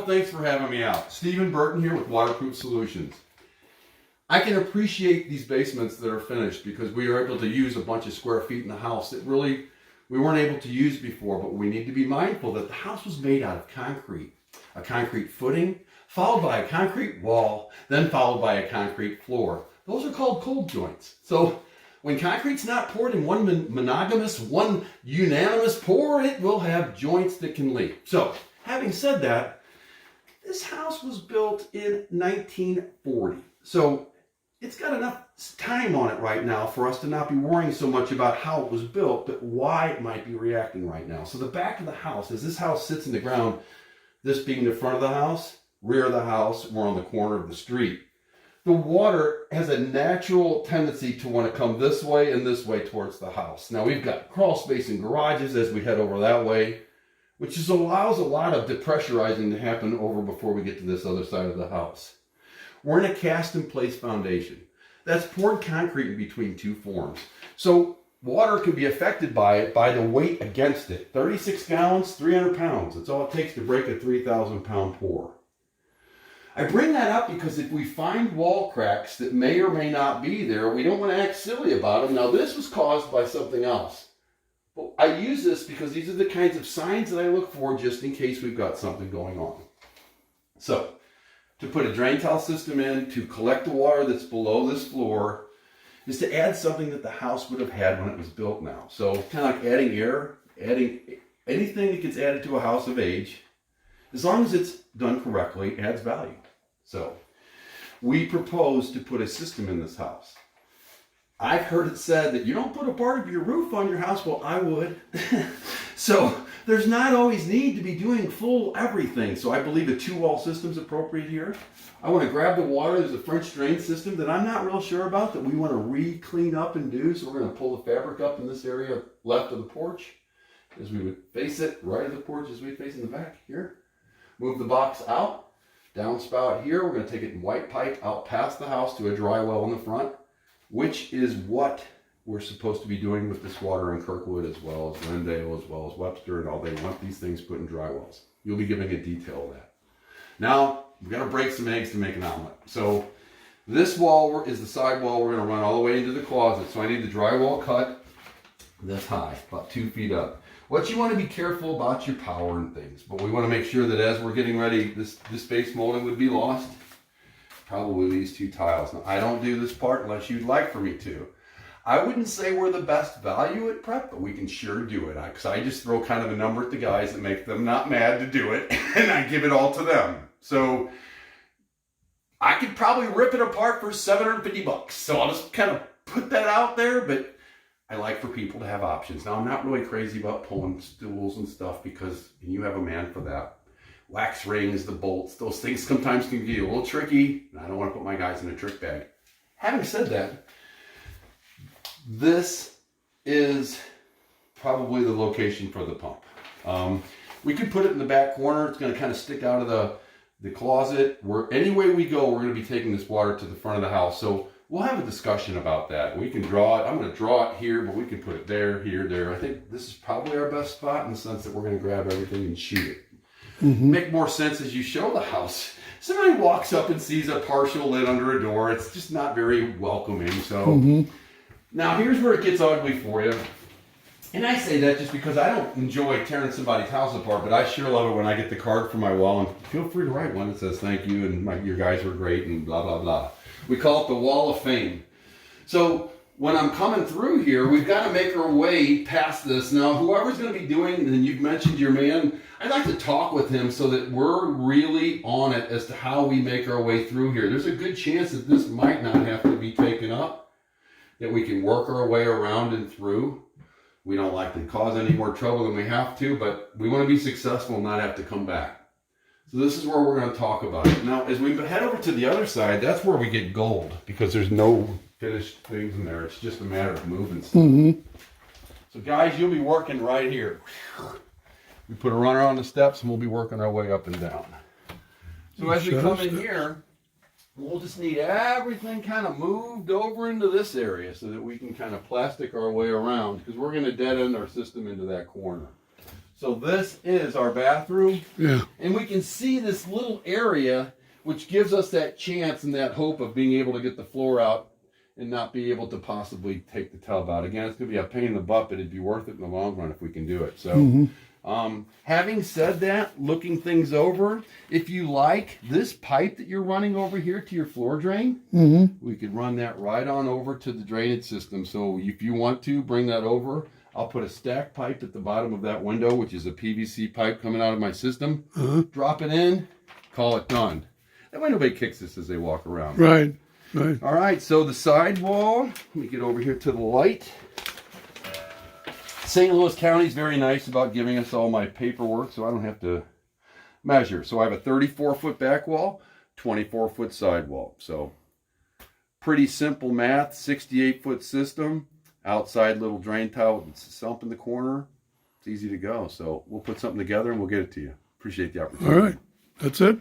Thanks for having me out. Stephen Burton here with Waterproof Solutions. I can appreciate these basements that are finished because we are able to use a bunch of square feet in the house that really we weren't able to use before, but we need to be mindful that the house was made out of concrete. A concrete footing, followed by a concrete wall, then followed by a concrete floor. Those are called cold joints. So when concrete's not poured in one one unanimous pour, it will have joints that can leak. So having said that, this house was built in 1940. So it's got enough time on it right now for us to not be worrying so much about how it was built, but why it might be reacting right now. So the back of the house, as this house sits in the ground, this being the front of the house, rear of the house, we're on the corner of the street. The water has a natural tendency to want to come this way and this way towards the house. Now we've got crawl space and garages as we head over that way, which just allows a lot of depressurizing to happen over before we get to this other side of the house. We're in a cast-in-place foundation. That's poured concrete in between two forms. So water can be affected by it by the weight against it. 36 gallons, 300 pounds. That's all it takes to break a 3,000-pound pour. I bring that up because if we find wall cracks that may or may not be there, we don't want to act silly about them. Now, this was caused by something else. But I use this because these are the kinds of signs that I look for just in case we've got something going on. So, to put a drain tile system in to collect the water that's below this floor is to add something that the house would have had when it was built now. So, kind of like adding air, adding anything that gets added to a house of age, as long as it's done correctly, adds value. So, we propose to put a system in this house. I've heard it said that you don't put a part of your roof on your house. Well, I would. So there's not always need to be doing full everything. So I believe a two-wall system is appropriate here. I want to grab the water. There's a French drain system that I'm not real sure about that we want to re-clean up and do. So we're going to pull the fabric up in this area left of the porch as we would face it, right of the porch as we face in the back here. Move the box out, downspout here. We're going to take it in white pipe out past the house to a dry well in the front, which is what we're supposed to be doing with this water in Kirkwood as well as Glendale as well as Webster and all. They want these things put in dry wells. You'll be giving a detail of that. Now, we've got to break some eggs to make an omelet. So this wall is the side wall. We're going to run all the way into the closet. So I need the drywall cut this high, about 2 feet up. What you want to be careful about your power and things, but we want to make sure that as we're getting ready, this base molding would be lost. Probably these two tiles. Now, I don't do this part unless you'd like for me to. I wouldn't say we're the best value at prep, but we can sure do it. Because I just throw kind of a number at the guys that make them not mad to do it, and I give it all to them. So I could probably rip it apart for $750. So I'll just kind of put that out there, but I like for people to have options. Now, I'm not really crazy about pulling stools and stuff because you have a man for that. Wax rings, the bolts, those things sometimes can get a little tricky. And I don't want to put my guys in a trick bag. Having said that, this is probably the location for the pump. We could put it in the back corner. It's going to kind of stick out of the closet. Any way we go, we're going to be taking this water to the front of the house. So we'll have a discussion about that. We can draw it. I'm going to draw it here, but we can put it there, here, there. I think this is probably our best spot in the sense that we're going to grab everything and shoot it. Make more sense as you show the house. Somebody walks up and sees a partial lid under a door. It's just not very welcoming. So now here's where it gets ugly for you. And I say that just because I don't enjoy tearing somebody's house apart, but I sure love it when I get the card for my wall. And feel free to write one that says thank you and your guys were great and blah, blah, blah. We call it the Wall of Fame. So when I'm coming through here, we've got to make our way past this. Now, whoever's going to be doing, and you've mentioned your man, I'd like to talk with him so that we're really on it as to how we make our way through here. There's a good chance that this might not have to be taken up, that we can work our way around and through. We don't like to cause any more trouble than we have to, but we want to be successful and not have to come back. So this is where we're going to talk about it. Now, as we head over to the other side, that's where we get gold because there's no finished things in there. It's just a matter of moving stuff. So guys, you'll be working right here. We put a runner on the steps and we'll be working our way up and down. So as we come in here, we'll just need everything kind of moved over into this area so that we can kind of plastic our way around because we're going to dead end our system into that corner. So this is our bathroom. Yeah. And we can see this little area, which gives us that chance and that hope of being able to get the floor out and not be able to possibly take the tub out. Again, it's going to be a pain in the butt, but it'd be worth it in the long run if we can do it. So, having said that, looking things over, if you like this pipe that you're running over here to your floor drain, we could run that right on over to the drainage system. So if you want to bring that over, I'll put a stack pipe at the bottom of that window, which is a PVC pipe coming out of my system. Drop it in, call it done. That way nobody kicks this as they walk around. Right. Right. All right, so the sidewall, let me get over here to the light. St. Louis County is very nice about giving us all my paperwork, so I don't have to measure. So I have a 34-foot back wall, 24-foot sidewall. So pretty simple math, 68-foot system, outside little drain tile with a sump in the corner. It's easy to go. So we'll put something together and we'll get it to you. Appreciate the opportunity. All right, that's it.